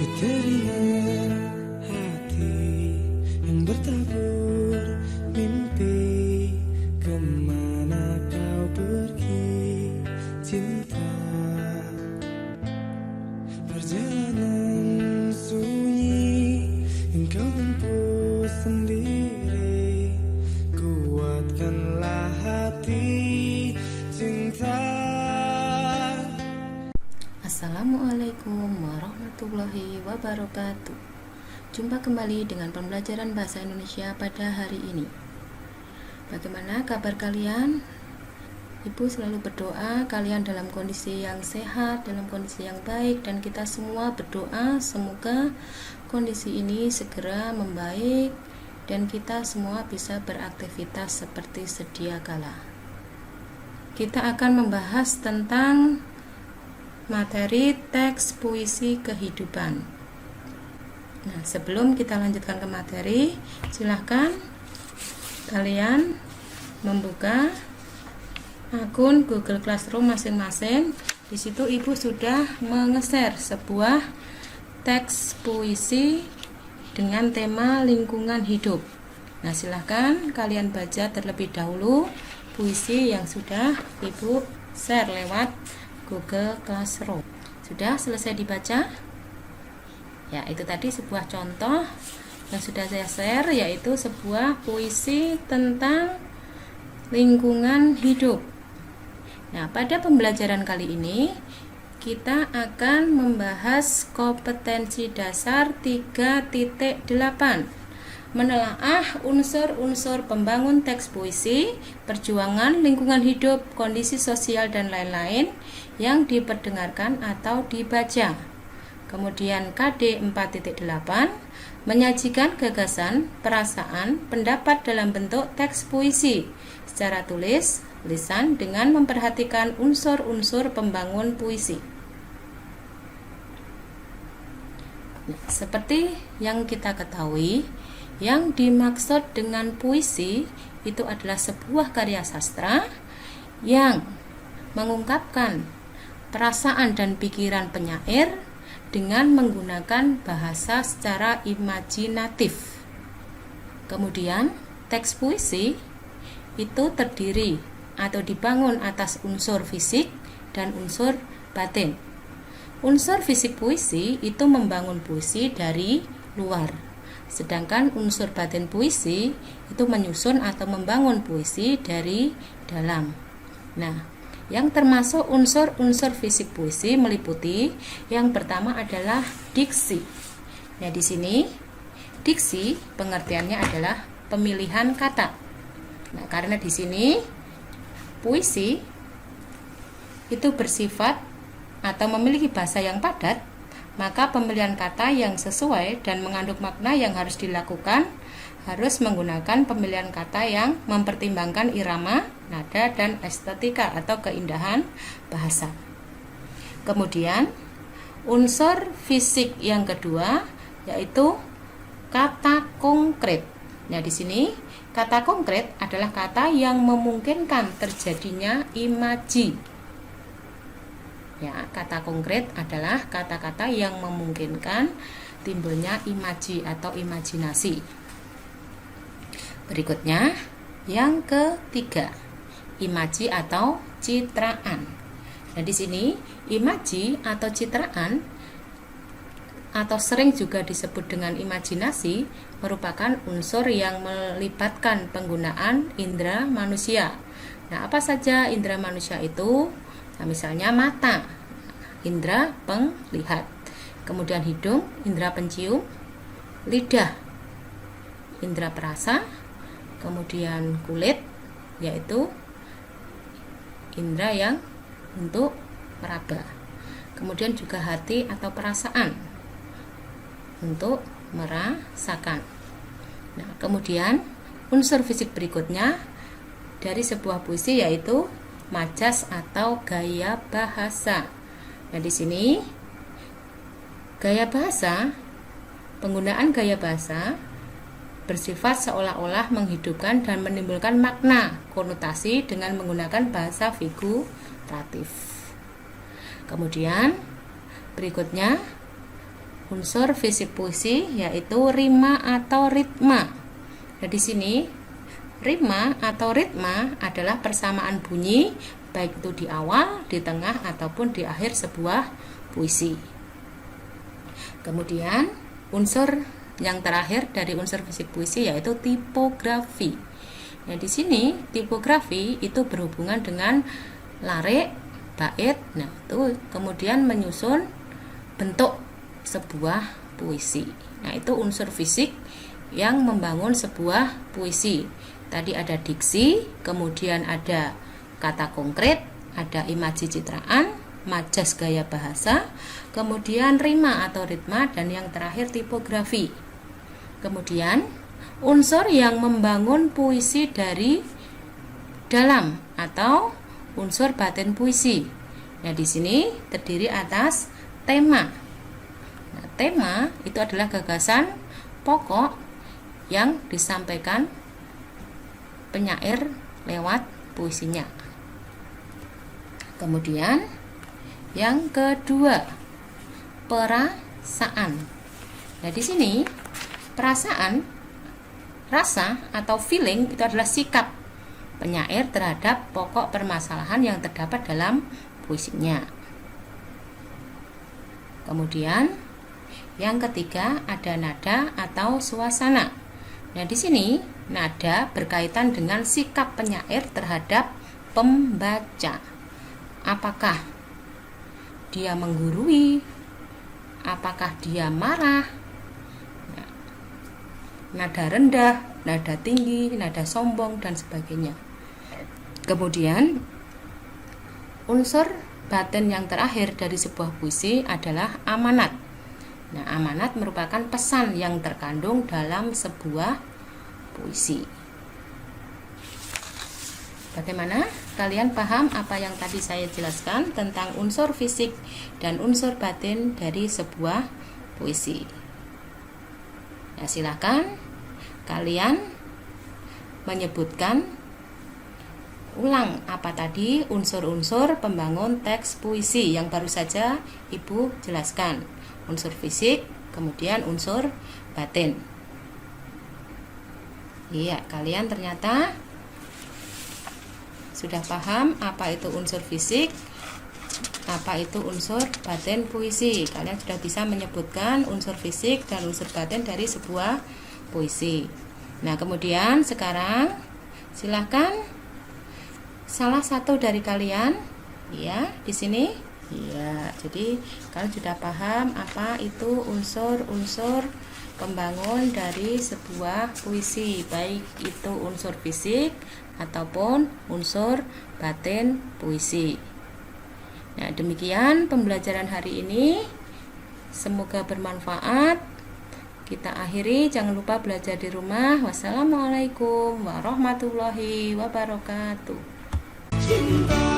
Teringat hati yang bertabur mimpi, kemana kau pergi cinta. Perjalanan sunyi yang kau tempuh sendiri, kuatkanlah hati cinta. Assalamualaikum warahmatullahi wabarakatuh. Jumpa kembali dengan pembelajaran bahasa Indonesia pada hari ini. Bagaimana kabar kalian? Ibu selalu berdoa kalian dalam kondisi yang sehat, dalam kondisi yang baik, dan kita semua berdoa semoga kondisi ini segera membaik dan kita semua bisa beraktivitas seperti sedia kala. Kita akan membahas tentang materi teks puisi kehidupan. Nah, sebelum kita lanjutkan ke materi, silahkan kalian membuka akun Google Classroom masing-masing. Di situ Ibu sudah menge-share sebuah teks puisi dengan tema lingkungan hidup. Nah, silahkan kalian baca terlebih dahulu puisi yang sudah Ibu share lewat Google Classroom. Sudah selesai dibaca? Ya, itu tadi sebuah contoh yang sudah saya share, yaitu sebuah puisi tentang lingkungan hidup. Nah, pada pembelajaran kali ini kita akan membahas kompetensi dasar 3.8, menelaah unsur-unsur pembangun teks puisi, perjuangan lingkungan hidup, kondisi sosial, dan lain-lain yang diperdengarkan atau dibaca. Kemudian KD 4.8, menyajikan gagasan, perasaan, pendapat dalam bentuk teks puisi secara tulis, lisan dengan memperhatikan unsur-unsur pembangun puisi. Nah, seperti yang kita ketahui, yang dimaksud dengan puisi itu adalah sebuah karya sastra yang mengungkapkan perasaan dan pikiran penyair dengan menggunakan bahasa secara imajinatif. Kemudian, teks puisi itu terdiri atau dibangun atas unsur fisik dan unsur batin. Unsur fisik puisi itu membangun puisi dari luar. Sedangkan unsur batin puisi itu menyusun atau membangun puisi dari dalam. Nah, yang termasuk unsur-unsur fisik puisi meliputi yang pertama adalah diksi. Nah, di sini diksi pengertiannya adalah pemilihan kata. Nah, karena di sini puisi itu bersifat atau memiliki bahasa yang padat, maka pemilihan kata yang sesuai dan mengandung makna yang harus dilakukan harus menggunakan pemilihan kata yang mempertimbangkan irama, nada, dan estetika atau keindahan bahasa. Kemudian, unsur fisik yang kedua yaitu kata konkret. Nah, di sini kata konkret adalah kata yang memungkinkan terjadinya imaji. Ya, kata konkret adalah kata-kata yang memungkinkan timbulnya imaji atau imajinasi. Berikutnya, yang ketiga, imaji atau citraan. Nah, di sini imaji atau citraan atau sering juga disebut dengan imajinasi merupakan unsur yang melibatkan penggunaan indera manusia. Nah, apa saja indera manusia itu? Nah, misalnya mata, indera penglihat, kemudian hidung, indera pencium, lidah, indera perasa, kemudian kulit, yaitu indera yang untuk meraba. Kemudian juga hati atau perasaan untuk merasakan. Nah, kemudian unsur fisik berikutnya dari sebuah puisi yaitu majas atau gaya bahasa. Nah, di sini gaya bahasa, penggunaan gaya bahasa bersifat seolah-olah menghidupkan dan menimbulkan makna konotasi dengan menggunakan bahasa figuratif. Kemudian berikutnya unsur fisik puisi yaitu rima atau ritma. Nah, di sini rima atau ritma adalah persamaan bunyi baik itu di awal, di tengah ataupun di akhir sebuah puisi. Kemudian unsur yang terakhir dari unsur fisik puisi yaitu tipografi. Nah, di sini tipografi itu berhubungan dengan larik, bait. Nah, itu kemudian menyusun bentuk sebuah puisi. Nah, itu unsur fisik yang membangun sebuah puisi. Tadi ada diksi, kemudian ada kata konkret, ada imaji citraan, majas gaya bahasa, kemudian rima atau ritma, dan yang terakhir tipografi. Kemudian unsur yang membangun puisi dari dalam atau unsur batin puisi. Nah, di sini terdiri atas tema. Nah, tema itu adalah gagasan pokok yang disampaikan penyair lewat puisinya. Kemudian yang kedua, perasaan. Nah, di sini perasaan, rasa atau feeling itu adalah sikap penyair terhadap pokok permasalahan yang terdapat dalam puisinya. Kemudian yang ketiga ada nada atau suasana. Nah, di sini nada berkaitan dengan sikap penyair terhadap pembaca. Apakah dia menggurui? Apakah dia marah? Nada rendah, nada tinggi, nada sombong, dan sebagainya. Kemudian unsur batin yang terakhir dari sebuah puisi adalah amanat. Nah, amanat merupakan pesan yang terkandung dalam sebuah puisi. Bagaimana? Kalian paham apa yang tadi saya jelaskan tentang unsur fisik dan unsur batin dari sebuah puisi? Ya, silakan kalian menyebutkan ulang apa tadi unsur-unsur pembangun teks puisi yang baru saja Ibu jelaskan. Unsur fisik, kemudian unsur batin. Iya, kalian ternyata sudah paham apa itu unsur fisik, apa itu unsur batin puisi. Kalian sudah bisa menyebutkan unsur fisik dan unsur batin dari sebuah puisi. Nah, kemudian sekarang silahkan salah satu dari kalian, ya, di sini, ya. Jadi kalian sudah paham apa itu unsur-unsur pembangun dari sebuah puisi, baik itu unsur fisik ataupun unsur batin puisi. Nah, demikian pembelajaran hari ini. Semoga bermanfaat. Kita akhiri, jangan lupa belajar di rumah. Wassalamualaikum warahmatullahi wabarakatuh. Cinta